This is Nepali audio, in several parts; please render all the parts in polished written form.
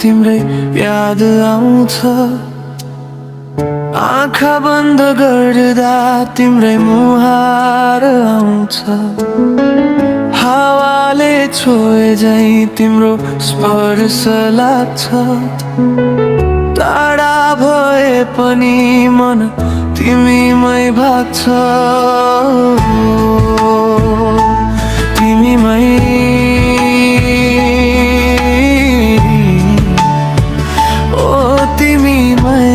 तिम्रै याद आउँछ। आँखा बन्द गर्दा तिम्रै मुहार आउँछ। हावाले छोए झै तिम्रो स्पर्श लाग्छ। टाढा भए पनि मन तिमीमै भाग्छ। तिमीमै ओ तिमीमै।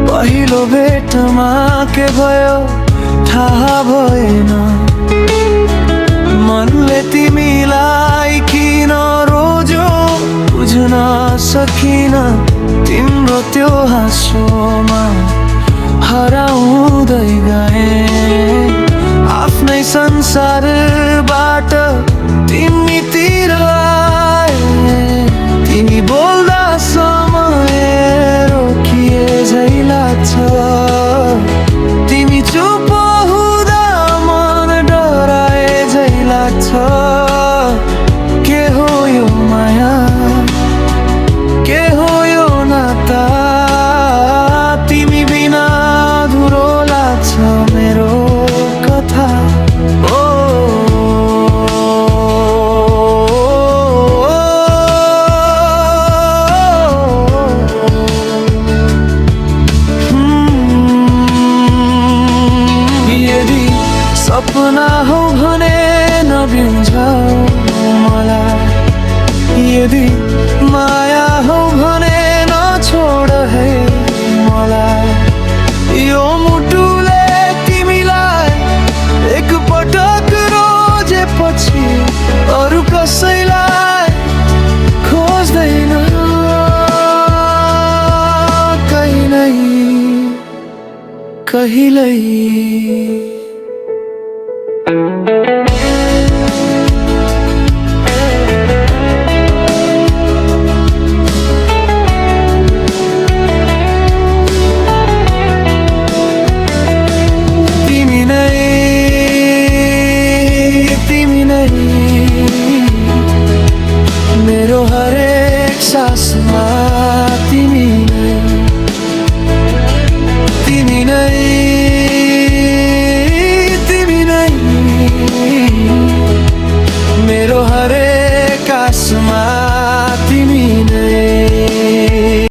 पहिलो भेटमा के भयो थाहा भएन। मनले तिमीलाई किन रोज्यो बुझ्न सकिन। तिम्रो त्यो हाँसोमा हराउँदै गए। आफ्नै संसारबाट तिमीतिर आए। तिमी बोल्दा समय रोकिए झै लाग्छ। तिमी चुप हुँदा मन डराए झै लाग्छ। के हो यो माया, के हो यो नाता। तिमी बिना अधुरो लाग्छ मेरो कथा। ओ यदि सपना हो भने नबिउझौ मलाई। यदि माया हो भने नछोड है मलाई। यो मुटुले तिमीलाई एक पटक रोजेपछि अरू कसैलाई खोज्दैन कहिल्यै कहिल्यै। मेरो हरेक सासमा